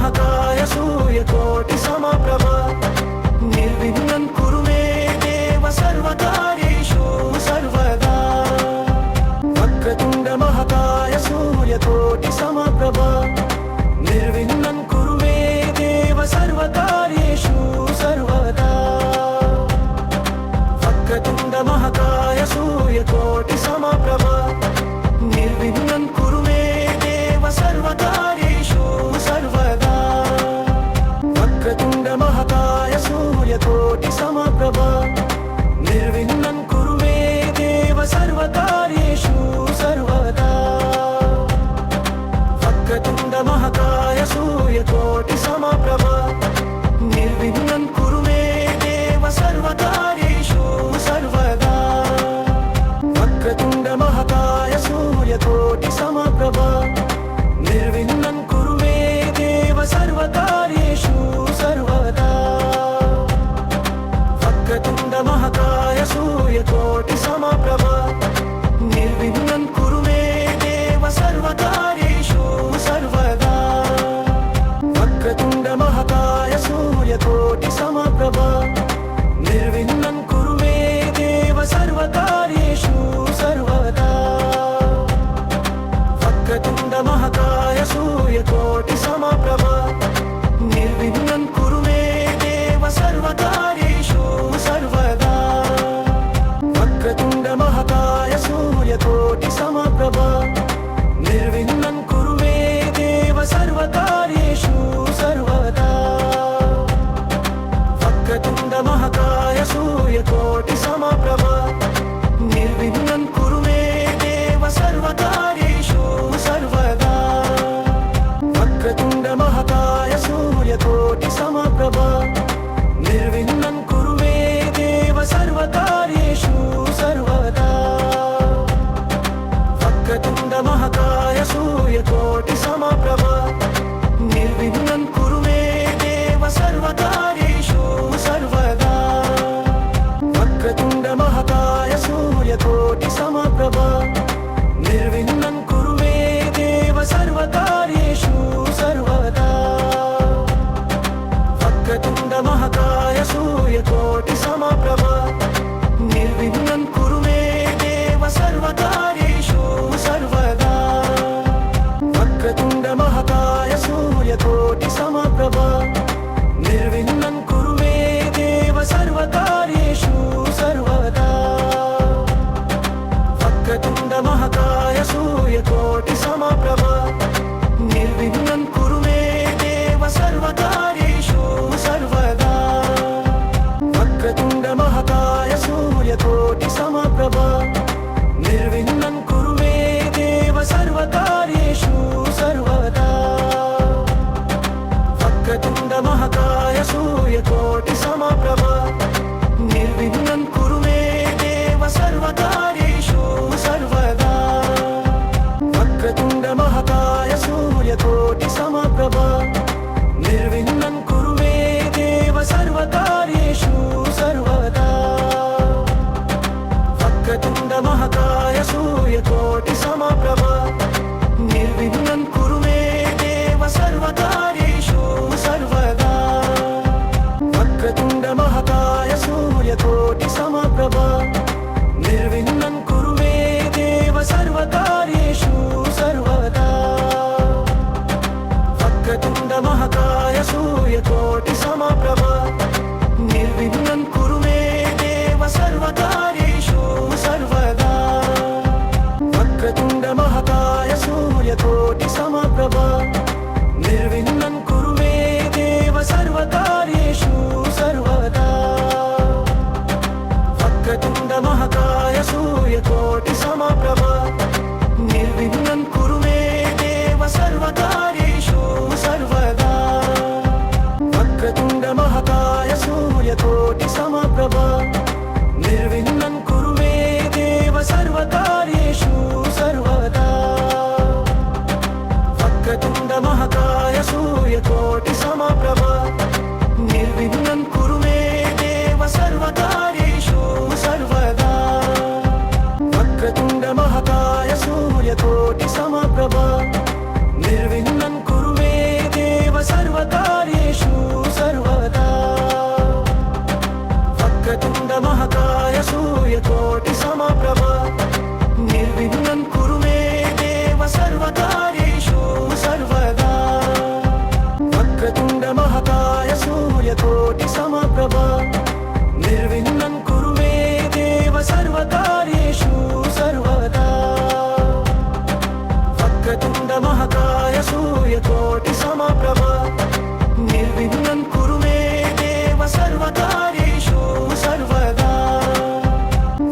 महाकाय सूर्यकोटि समप्रभ निर्विघ्नं कुरु मे देव सर्वकार्येषु सर्वदा। वक्रतुण्ड महाकाय सूर्यकोटि समप्रभ निर्विघ्नं कुरु मे देव सर्वकार्येषु सर्वदा। वक्रतुण्ड महाकाय सूर्यकोटि समप्रभ निर्विघ्नं कुरु मे देव सर्वकार्येषु सर्वदा। वक्रतुण्ड महाकाय सूर्यकोटि समप्रभ निर्विघ्नं कुरु मे देव सर्वकार्येषु सर्वदा। वक्रतुण्ड महाकाय सूर्यकोटि समप्रभ निर्विघ्नं कुरु मे देव सर्वकार्येषु सर्वदा। वक्रतुण्ड महाकाय सूर्यकोटि समप्रभ निर्विघ्नं कुरु मे देव सर्वकार्येषु सर्वदा। वक्रतुण्ड महाकाय सूर्यकोटि समप्रभ निर्विघ्नं कुरु मे देव सर्वकार्येषु सर्वदा। वक्रतुण्ड महाकाय सूर्यकोटि समप्रभ निर्विघ्नं कुरु मे देव सर्वकार्येषु सर्वदा। वक्रतुण्ड महाकाय सूर्यकोटि समप्रभ निर्विघ्नं कुरु मे देव सर्वकार्येषु सर्वदा। वक्रतुण्ड महाकाय सूर्यकोटि समप्रभ निर्विघ्नं कुरु मे देव सर्वकार्येषु सर्वदा। वक्रतुण्ड महाकाय सूर्यकोटि समप्रभ निर्विघ्नं कुरु मे देव सर्वकार्येषु सर्वदा। वक्रतुण्ड महाकाय सूर्यकोटि समप्रभ निर्विघ्नं कुरु मे देव सर्वकार्येषु सर्वदा। वक्रतुण्ड महाकाय सूर्यकोटि समप्रभ निर्विघ्नं कुरु मे देव सर्वकार्येषु सर्वदा। वक्रतुण्ड महाकाय सूर्यकोटि समप्रभ निर्विघ्नं कुरु मे देव सर्वकार्येषु सर्वदा। वक्रतुण्ड महाकाय सूर्यकोटि समप्रभ निर्विघ्नं कुरु मे देव सर्वकार्येषु सर्वदा। वक्रतुण्ड महाकाय सूर्यकोटि समप्रभ निर्विघ्नं कुरु मे देव सर्वकार्येषु सर्वदा। वक्रतुण्ड महाकाय सूर्यकोटि समप्रभ निर्विघ्नं कुरु मे देव सर्वकार्येषु सर्वदा। वक्रतुण्ड महाकाय सूर्यकोटि समप्रभ निर्विघ्नं कुरु मे देव सर्वकार्येषु सर्वदा। वक्रतुण्ड महाकाय सूर्यकोटि समप्रभ निर्विघ्नं कुरु मे देव सर्वकार्येषु सर्वदा। वक्रतुण्ड महाकाय सूर्यकोटि समप्रभ निर्विघ्नं कुरु मे देव सर्वकार्येषु सर्वदा। वक्रतुण्ड महाकाय सूर्यकोटि समप्रभ निर्विघ्नं कुरु मे देव सर्वकार्येषु सर्वदा। वक्रतुण्ड महाकाय सूर्यकोटि समप्रभ निर्विघ्नं कुरु मे देव सर्वकार्येषु सर्वदा। वक्रतुण्ड महाकाय सूर्यकोटि समप्रभ निर्विघ्नं कुरु मे देव सर्वकार्येषु सर्वदा। वक्रतुण्ड महाकाय सूर्यकोटि समप्रभ निर्विघ्नं कुरु मे देव सर्वकार्येषु सर्वदा। वक्रतुण्ड महाकाय सूर्यकोटि समप्रभ निर्विघ्नं कुरु मे देव सर्वकार्येषु सर्वदा। वक्रतुण्ड महाकाय सूर्यकोटि समप्रभ निर्विघ्नं कुरु मे देव सर्वकार्येषु सर्वदा। वक्रतुण्ड महाकाय सूर्यकोटि समप्रभ निर्विघ्नं कुरु मे देव सर्वकार्येषु सर्वदा। वक्रतुण्ड महाकाय सूर्यकोटि समप्रभ निर्विघ्नं कुरु मे देव सर्व सूर्यकोटि समप्रभ निर्विघ्नं कुरु मे देव सर्वकार्येषु सर्वदा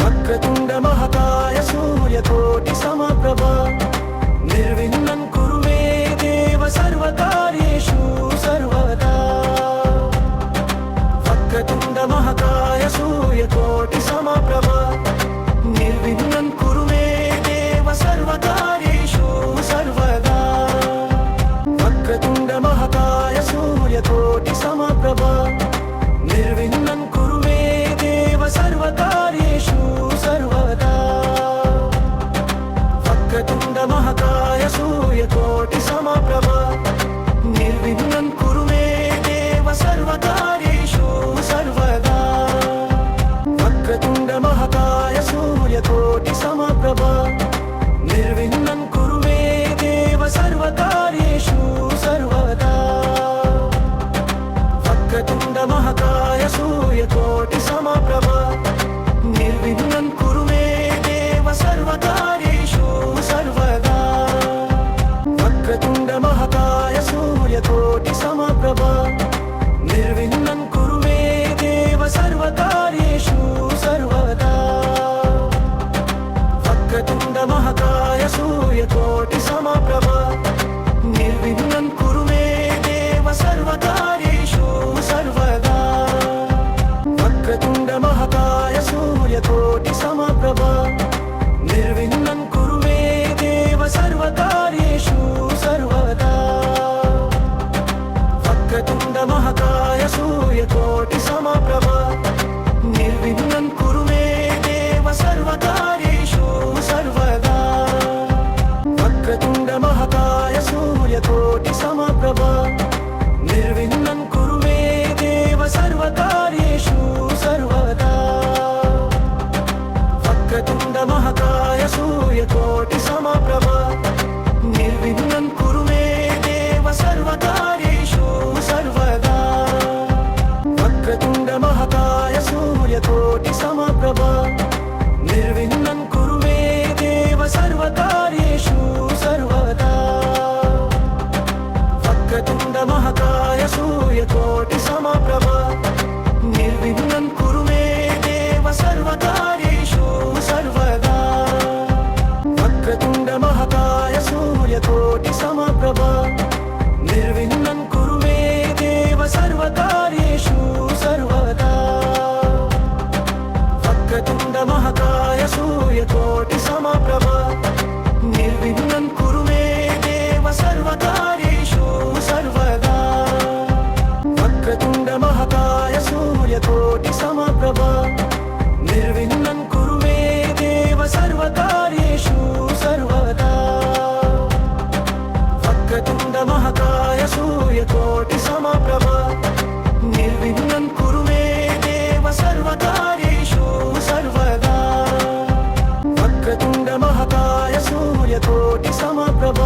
वक्रतुण्ड महाकाय सूर्यकोटि समप्रभ निर्विघ्नं कुरु मे देव सर्वकार्येषु सर्वदा वक्रतुण्ड महाकाय सूर्यकोटि समप्रभ निर्विघ्नं कुरु मे देव सर्वकार्येषु सर्वदा वक्रतुण्ड महाकाय सूर्यकोटि समप्रभ निर्विघ्नं कुरु मे देव सर्वकार्येषु सर्वदा वक्रतुण्ड महाकाय सूर्यकोटि समप्रभ निर्विघ्नं कुरु मे देव सर्वकार्येषु सर्वदा वक्रतुण्ड महाकाय सूर्यकोटि समप्रभ निर्विघ्नं कुरु मे देव सर्वकार्येषु सर्वदा वक्रतुण्ड महाकाय सूर्यकोटि समप्रभ निर्विघ्नं कुरु मे देव सर्वकार्येषु सर्वदा वक्रतुण्ड महाकाय सूर्यकोटि समप्रभ निर्विघ्नं कुरु मे देव सर्वकार्येषु सर्वदा वक्रतुण्ड महाकाय सूर्यकोटि समप्रभ निर्विघ्नं कुरु मे देव सर्वकार्येषु सर्वदा वक्रतुण्ड महाकाय सूर्यकोटि समप्रभ निर्विघ्नं कुरु मे देव सर्वकार्येषु सर्वदा वक्रतुण्ड महाकाय सूर्यकोटि समप्रभ निर्विघ्नं कुरु मे देव सर्वकार्येषु सर्वदा वक्रतुण्ड महाकाय सूर्यकोटि समप्रभ निर्विघ्नं कुरु मे देव सर्वकार्येषु सर्वदा वक्रतुण्ड महाकाय सूर्यकोटि समप्रभ निर्विघ्नं कुरु मे देव सर्वकार्येषु सर्वदा वक्रतुण्ड महाकाय सूर्यकोटि समप्रभ निर्विघ्नं कुरु मे देव सर्वकार्येषु सर्वदा वक्रतुण्ड महाकाय सूर्यकोटि समप्रभ निर्विघ्नं कुरु मे देव सर्वकार्येषु सर्वदा वक्रतुण्ड महाकाय सूर्यकोटि समप्रभ निर्विघ्नं कुरु मे देव सर्वकार्येषु सर्वदा वक्रतुण्ड महाकाय सूर्यकोटि समप्रभ निर्विघ्नं कुरु मे देव सर्वकार्येषु सर्वदा वक्रतुण्ड महाकाय सूर्यकोटि समप्रभ निर्विघ्नं कुरु मे देव सर्वकार्येषु सर्वदा वक्रतुण्ड महाकाय सूर्यकोटि समप्रभ निर्विघ्नं कुरु मे देव सर्वकार्येषु सर्वदा वक्रतुण्ड महाकाय सूर्यकोटि समप्रभ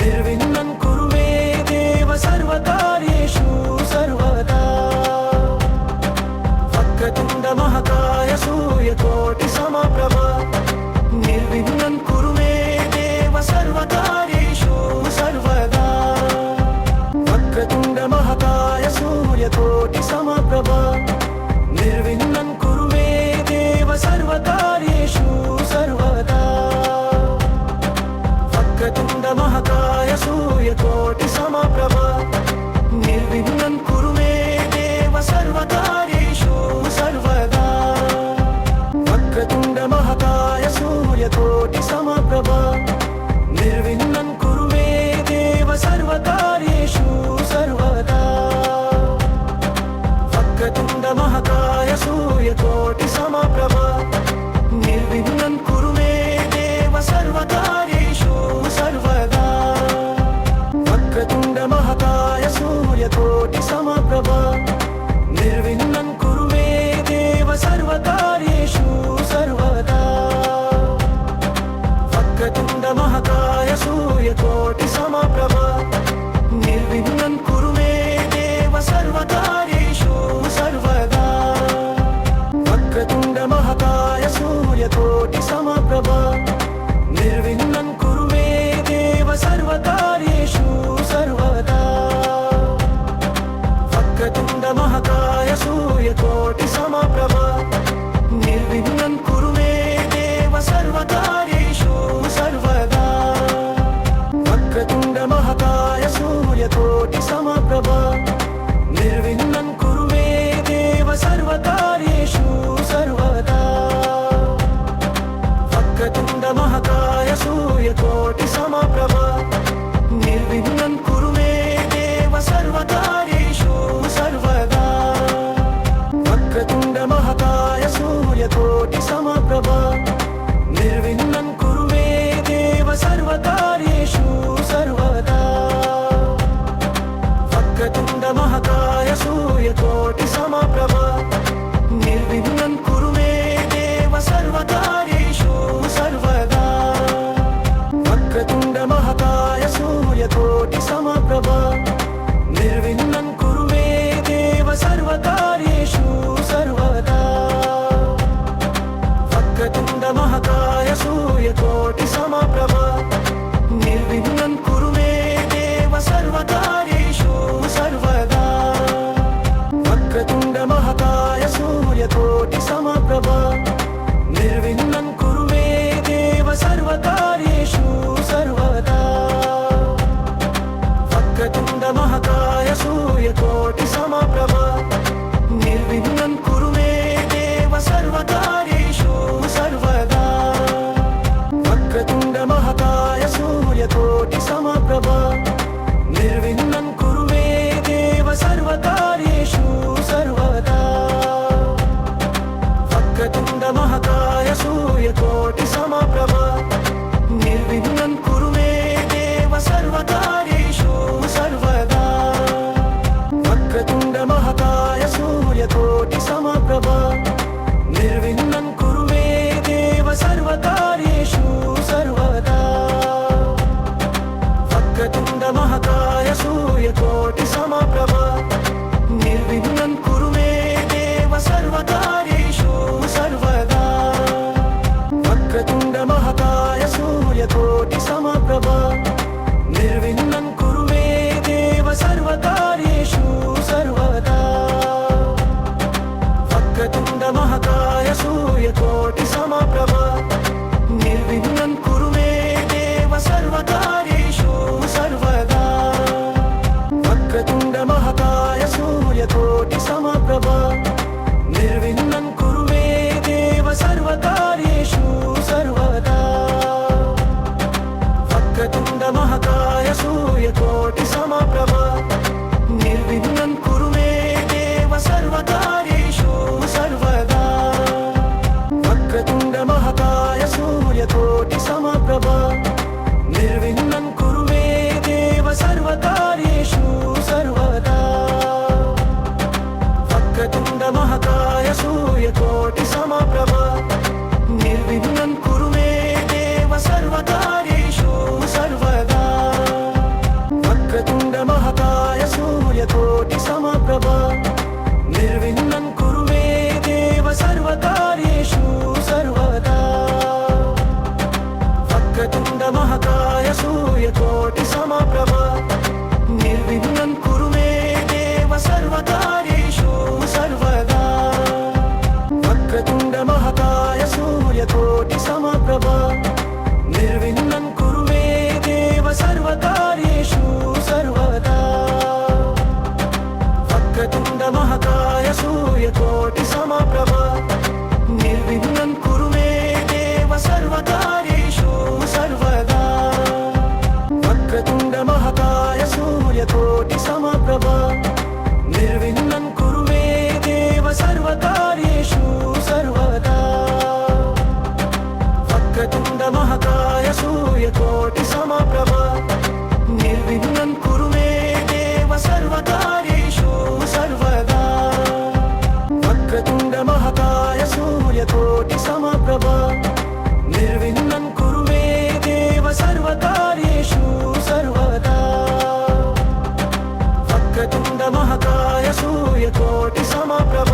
निर्विघ्नं कुरु मे देव सर्वकार्येषु सर्वदा वक्रतुण्ड महाकाय सूर्यकोटि समप्रभ निर्विघ्नं कुरु मे देव सर्वकार्येषु सर्वदा वक्रतुण्ड महाकाय सूर्यकोटि समप्रभ निर्विघ्नं कुरु मे देव सर्वकार्येषु सर्वदा वक्रतुण्ड महाकाय सूर्यकोटि समप्रभ निर्विघ्नं कुरु मे देव सर्वकार्येषु सर्वदा वक्रतुण्ड महाकाय सूर्यकोटि समप्रभ निर्विघ्नं कुरु मे देव सर्वकार्येषु सर्वदा वक्रतुण्ड महाकाय सूर्यकोटि समप्रभ निर्विघ्नं कुरु मे देव सर्वकार्येषु सर्वदा वक्रतुण्ड महाकाय सूर्यकोटि समप्रभ निर्विघ्नं कुरु मे देव सर्वकार्येषु सर्वदा वक्रतुण्ड महाकाय सूर्यकोटि समप्रभ निर्विघ्नं कुरु मे देव सर्वकार्येषु सर्वदा वक्रतुण्ड महाकाय सूर्यकोटि समप्रभ निर्विघ्नं कुरु मे देव सर्वकार्येषु सर्वदा वक्रतुण्ड महाकाय सूर्यकोटि समप्रभ निर्विघ्नं कुरु मे देव सर्वकार्येषु सर्वदा वक्रतुण्ड महाकाय सूर्यकोटि समप्रभ निर्विघ्नं कुरु मे देव सर्वकार्येषु सर्वदा वक्रतुण्ड महाकाय सूर्यकोटि समप्रभ निर्विघ्नं कुरु मे देव सर्वकार्येषु सर्वदा वक्रतुण्ड महाकाय सूर्यकोटि समप्रभ निर्विघ्नं कुरु मे देव सर्वकार्येषु सर्वदा वक्रतुण्ड महाकाय सूर्यकोटि समप्रभ निर्विघ्नं कुरु मे देव सर्वकार्येषु सर्वदा वक्रतुण्ड महाकाय सूर्यकोटि समप्रभ निर्विघ्नं कुरु मे देव सर्वकार्येषु सर्वदा वक्रतुण्ड महाकाय सूर्यकोटि समप्रभ निर्विघ्नं कुरु मे देव सर्वकार्येषु सर्वदा वक्रतुण्ड महाकाय सूर्यकोटि समप्रभ निर्विघ्नं कुरु मे देव सर्वकार्येषु सर्वदा वक्रतुण्ड महाकाय सूर्यकोटि समप्रभ निर्विघ्नं कुरु मे देव सर्वकार्येषु सर्वदा वक्रतुण्ड महाकाय सूर्यकोटि समप्रभ निर्विघ्नं कुरु मे देव सर्वकार्येषु सर्वदा वक्रतुण्ड महाकाय सूर्यकोटि समप्रभ निर्विघ्नं कुरु मे देव सर्वकार्येषु सर्वदा वक्रतुण्ड महाकाय सूर्यकोटि समप्रभ निर्विघ्नं कुरु मे देव सर्वकार्येषु सर्वदा वक्रतुण्ड महाकाय सूर्यकोटि समप्रभ निर्विघ्नं कुरु मे देव सर्वकार्येषु सर्वदा वक्रतुण्ड महाकाय सूर्यकोटि समप्रभ निर्विघ्नं कुरु मे देव सर्वकार्येषु सर्वदा वक्रतुण्ड महाकाय सूर्यकोटि समप्रभ निर्विघ्नं कुरु मे देव सर्वकार्येषु सर्वदा वक्रतुण्ड महाकाय सूर्यकोटि समप्रभ निर्विघ्नं कुरु मे देव सर्वकार्येषु सर्वदा वक्रतुण्ड महाकाय सूर्यकोटि समप्रभ निर्विघ्नं कुरु मे देव सर्वकार्येषु सर्वदा वक्रतुण्ड महाकाय सूर्यकोटि समप्रभ निर्विघ्नं कुरु मे देव सर्वकार्येषु सर्वदा वक्रतुण्ड महाकाय सूर्यकोटि समप्रभ निर्विघ्नं कुरु मे देव सर्वकार्येषु सर्वदा वक्रतुण्ड महाकाय सूर्यकोटि समप्रभ निर्विघ्नं कुरु मे देव सर्वकार्येषु सर्वदा वक्रतुण्ड महाकाय सूर्यकोटि समप्रभ निर्विघ्नं कुरु मे देव सर्वकार्येषु सर्वदा वक्रतुण्ड महाकाय सूर्यकोटि समप्रभ निर्विघ्नं कुरु मे देव सर्वकार्येषु सर्वदा वक्रतुण्ड महाकाय सूर्यकोटि समप्रभ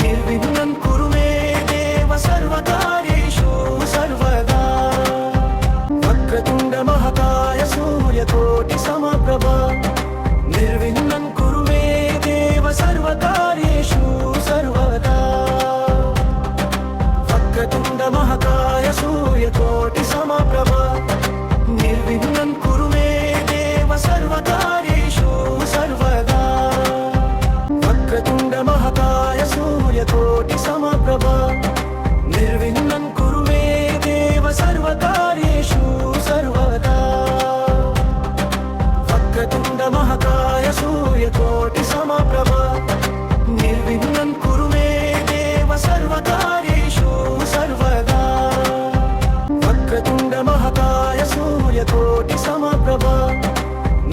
निर्विघ्नं कुरु मे देव सर्वकार्येषु सर्वदा वक्रतुण्ड महाकाय सूर्यकोटि समप्रभ निर्विघ्नं कुरु मे देव सर्वकार्येषु सर्वदा वक्रतुण्ड महाकाय सूर्यकोटि समप्रभ निर्विघ्नं कुरु मे देव सर्व महाकाय सूर्यकोटि समप्रभ निर्विघ्नं कुरु मे देव सर्वकार्येषु सर्वदा वक्रतुण्ड महाकाय सूर्यकोटि समप्रभ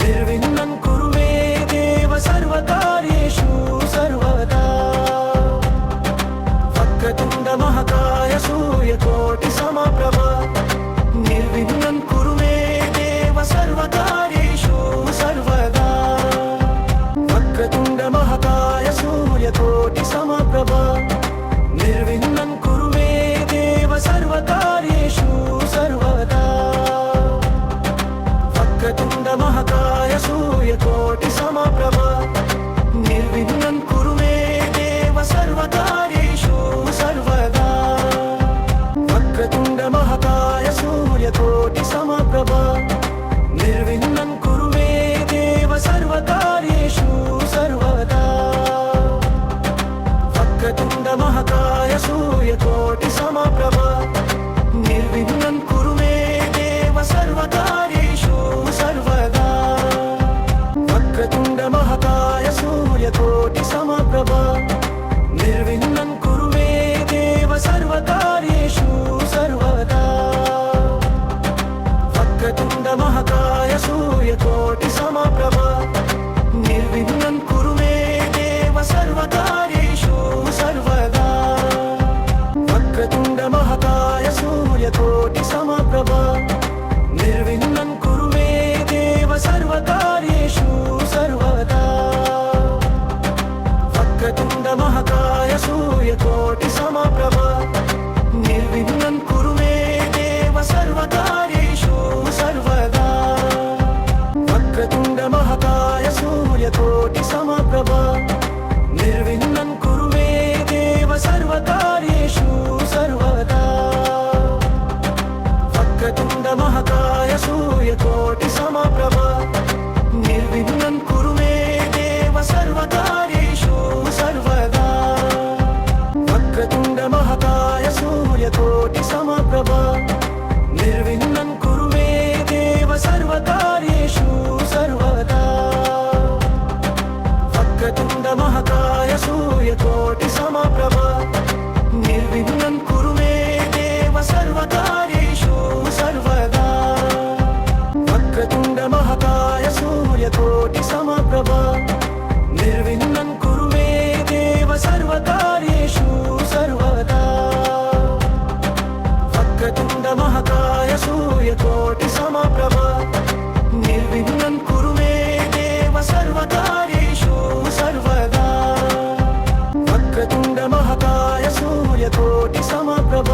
निर्विघ्नं कुरु मे देव सर्वकार्येषु सर्वदा वक्रतुण्ड महाकाय सूर्यकोटि समप्रभ निर्विघ्नं कुरु मे देव सर्वकार्येषु सर्वदा वक्रतुण्ड महाकाय सूर्यकोटि समप्रभ निर्विघ्नं कुरु मे देव सर्वकार्येषु सर्वदा वक्रतुण्ड महाकाय सूर्यकोटि समप्रभ निर्विघ्नं कुरु मे देव सर्वकार्येषु सर्वदा वक्रतुण्ड महाकाय सूर्यकोटि समप्रभ निर्विघ्नं कुरु मे देव सर्वकार्येषु सर्वदा वक्रतुण्ड महाकाय सूर्यकोटि समप्रभ निर्विघ्नं कुरु मे देव सर्वकार्येषु सर्वदा वक्रतुण्ड महाकाय सूर्यकोटि समप्रभ निर्विघ्नं कुरु मे देव सर्वकार्येषु सर्वदा वक्रतुण्ड महाकाय सूर्यकोटि समप्रभ निर्विघ्नं कुरु मे देव सर्वकार्येषु सर्वदा वक्रतुण्ड महाकाय सूर्यकोटि समप्रभ निर्विघ्नं कुरु मे देव सर्वकार्येषु सर्वदा वक्रतुण्ड महाकाय सूर्यकोटि समप्रभ निर्विघ्नं कुरु मे देव सर्वकार्येषु सर्वदा वक्रतुण्ड महाकाय सूर्यकोटि समप्रभ निर्विघ्नं कुरु मे देव सर्वकार्येषु सर्वदा वक्रतुण्ड महाकाय सूर्यकोटि समप्रभ निर्विघ्नं कुरु मे देव सर्वकार्येषु सर्वदा वक्रतुण्ड महाकाय सूर्यकोटि समप्रभ निर्विघ्नं कुरु मे देव सर्वकार्येषु सर्वदा वक्रतुण्ड महाकाय सूर्यकोटि समप्रभ निर्विघ्नं कुरु मे देव सर्वकार्येषु सर्वदा वक्रतुण्ड महाकाय सूर्यकोटि समप्रभ निर्विघ्नं कुरु मे देव सर्वकार्येषु सर्वदा वक्रतुण्ड महाकाय सूर्यकोटि समप्रभ निर्विघ्नं कुरु मे देव सर्वकार्येषु सर्वदा वक्रतुण्ड महाकाय सूर्यकोटि समप्रभ